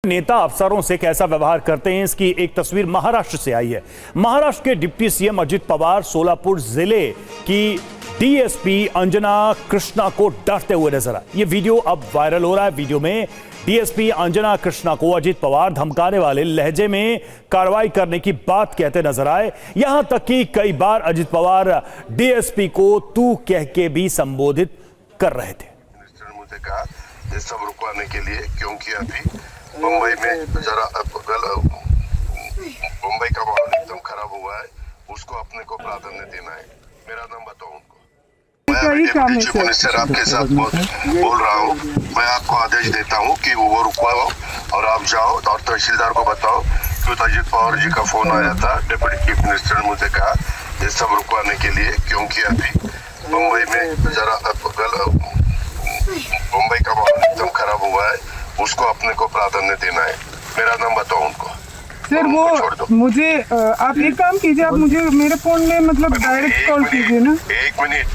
नेता अफसरों से कैसा व्यवहार करते हैं, इसकी एक तस्वीर महाराष्ट्र से आई है। महाराष्ट्र के डिप्टी सीएम अजित पवार सोलापुर जिले की डीएसपी अंजना कृष्णा को डांटते हुए नजर आए। ये वीडियो अब वायरल हो रहा है। वीडियो में डीएसपी अंजना कृष्णा को अजित पवार धमकाने वाले लहजे में कार्रवाई करने की बात कहते नजर आए। यहां तक कि कई बार अजित पवार डीएसपी को तू कह के भी संबोधित कर रहे थे। मुझे कहा ये सब रुकवाने के लिए, क्योंकि अभी मुंबई में जरा मुंबई का माहौल एकदम खराब हुआ है, उसको अपने को प्राधान्य देना है। मेरा नाम बताओ उनको। मैं डिप्टी चीफ मिनिस्टर आपके साथ बोल रहा हूँ। मैं आपको आदेश देता हूँ कि वो रुकवाओ और आप जाओ और तहसीलदार को बताओ कि अजित पवार जी का फोन आया था। डिप्टी चीफ मिनिस्टर ने मुझे कहा ये सब रुकवाने के लिए, क्योंकि अभी मुंबई में जरा मुंबई का माहौल एकदम खराब हुआ है, उसको अपने को प्राधान्य देना है। मेरा नाम बताओ उनको। सर वो मुझे आप एक काम कीजिए, आप मुझे मेरे फोन में मतलब डायरेक्ट कॉल कीजिए ना। एक मिनट,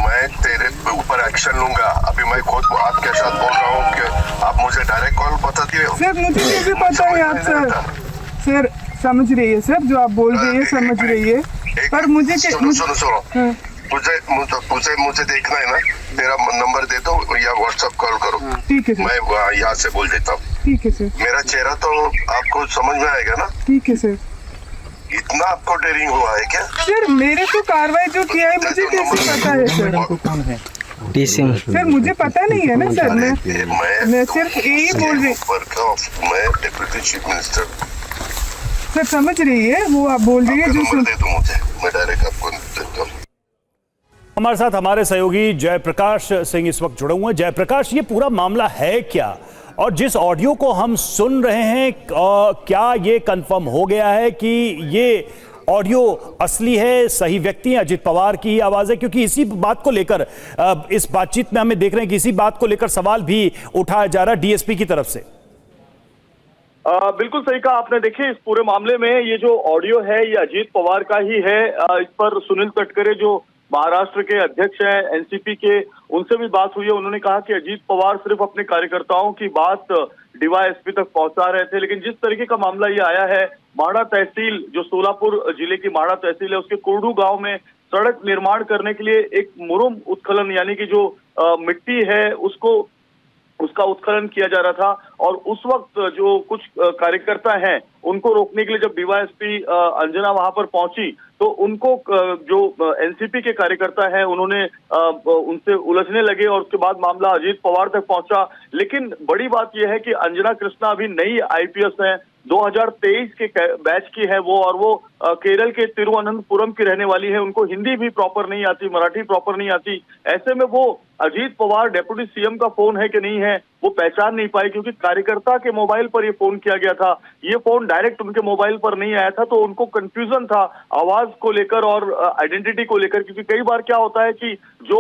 मैं तेरे ऊपर एक्शन लूंगा। अभी मैं खुद आपके साथ बोल रहा हूँ कि आप मुझे डायरेक्ट कॉल बता दिए। सर मुझे ये भी पता है आप सर समझ रही है सर, जो आप बोल रही है समझ रही है, पर मुझे सुनो मुझे देखना है ना, मेरा नंबर दे दो या व्हाट्सएप कॉल करो। ठीक है सर, मैं यहाँ से बोल देता हूँ। ठीक है सर, मेरा चेहरा तो आपको समझ में आएगा ना। ठीक है सर। इतना आपको डेयरिंग हुआ है क्या सर? मेरे को कार्रवाई जो किया है मुझे कैसे पता है सर? सर मुझे पता नहीं है ना सर, मैं सिर्फ यही बोल रही हूँ। मैं डिप्टी चीफ मिनिस्टर सर, समझ रही है वो आप बोल रही है जो दे दो मुझे, मैं डायरेक्ट आपको देता हूँ। हमारे साथ हमारे सहयोगी जयप्रकाश सिंह इस वक्त जुड़े हुए हैं। जयप्रकाश, ये पूरा मामला है क्या, और जिस ऑडियो को हम सुन रहे हैं क्या ये कंफर्म हो गया है कि ये ऑडियो असली है, सही व्यक्ति हैं, अजित पवार की ही आवाज है? क्योंकि इसी बात को लेकर इस बातचीत में हमें देख रहे हैं कि इसी बात को लेकर सवाल भी उठाया जा रहा है डीएसपी की तरफ से। बिल्कुल सही कहा आपने। देखिए, इस पूरे मामले में ये जो ऑडियो है ये अजित पवार का ही है। इस पर सुनील तटकरे जो महाराष्ट्र के अध्यक्ष हैं एनसीपी के, उनसे भी बात हुई है। उन्होंने कहा कि अजित पवार सिर्फ अपने कार्यकर्ताओं की बात डीवाईएसपी तक पहुंचा रहे थे, लेकिन जिस तरीके का मामला ये आया है, माढ़ा तहसील जो सोलापुर जिले की माढ़ा तहसील है, उसके कुर्डू गांव में सड़क निर्माण करने के लिए एक मुरुम उत्खनन यानी कि जो मिट्टी है उसका उत्खनन किया जा रहा था, और उस वक्त जो कुछ कार्यकर्ता हैं उनको रोकने के लिए जब डीवाईएसपी अंजना वहां पर पहुंची तो उनको जो एनसीपी के कार्यकर्ता हैं उन्होंने उनसे उलझने लगे, और उसके बाद मामला अजित पवार तक पहुंचा। लेकिन बड़ी बात यह है कि अंजना कृष्णा अभी नई आईपीएस हैं, 2023 के बैच की है वो, और वो केरल के तिरुवनंतपुरम की रहने वाली है। उनको हिंदी भी प्रॉपर नहीं आती, मराठी प्रॉपर नहीं आती। ऐसे में वो अजित पवार डिप्टी सीएम का फोन है कि नहीं है वो पहचान नहीं पाई, क्योंकि कार्यकर्ता के मोबाइल पर ये फोन किया गया था। ये फोन डायरेक्ट उनके मोबाइल पर नहीं आया था, तो उनको कंफ्यूजन था आवाज को लेकर और आइडेंटिटी को लेकर। क्योंकि कई बार क्या होता है कि जो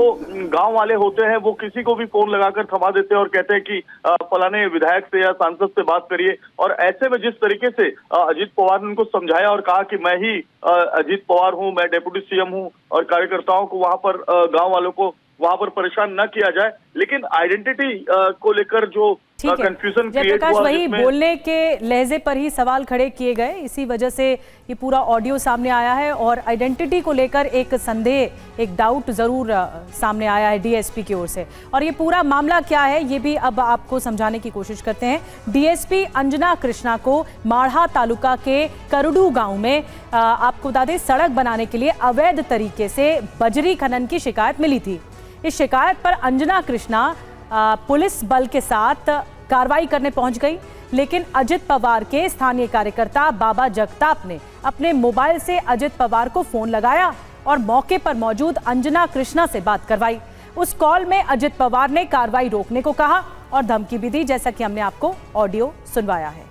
गांव वाले होते हैं वो किसी को भी फोन लगाकर थमा देते हैं और कहते हैं कि फलाने विधायक से या सांसद से बात करिए। और ऐसे में जिस तरीके से अजित पवार ने उनको समझाया और कहा कि मैं ही अजित पवार हूं, मैं डिप्टी सीएम हूं, और कार्यकर्ताओं को वहां पर गांव वालों को वहां पर परेशान न किया जाए, लेकिन आइडेंटिटी को लेकर जो कंफ्यूजन क्रिएट हुआ, वही बोलने के लहजे पर ही सवाल खड़े किए गए। इसी वजह से ये पूरा ऑडियो सामने आया है, और आइडेंटिटी को लेकर एक संदेह, एक डाउट जरूर सामने आया है डीएसपी की ओर से। और ये पूरा मामला क्या है ये भी अब आपको समझाने की कोशिश करते हैं। डीएसपी अंजना कृष्णा को माढ़ा तालुका के करडू गांव में आपको बता दें सड़क बनाने के लिए अवैध तरीके से बजरी खनन की शिकायत मिली थी। इस शिकायत पर अंजना कृष्णा पुलिस बल के साथ कार्रवाई करने पहुंच गई, लेकिन अजित पवार के स्थानीय कार्यकर्ता बाबा जगताप ने अपने मोबाइल से अजित पवार को फोन लगाया और मौके पर मौजूद अंजना कृष्णा से बात करवाई। उस कॉल में अजित पवार ने कार्रवाई रोकने को कहा और धमकी भी दी, जैसा कि हमने आपको ऑडियो सुनवाया है।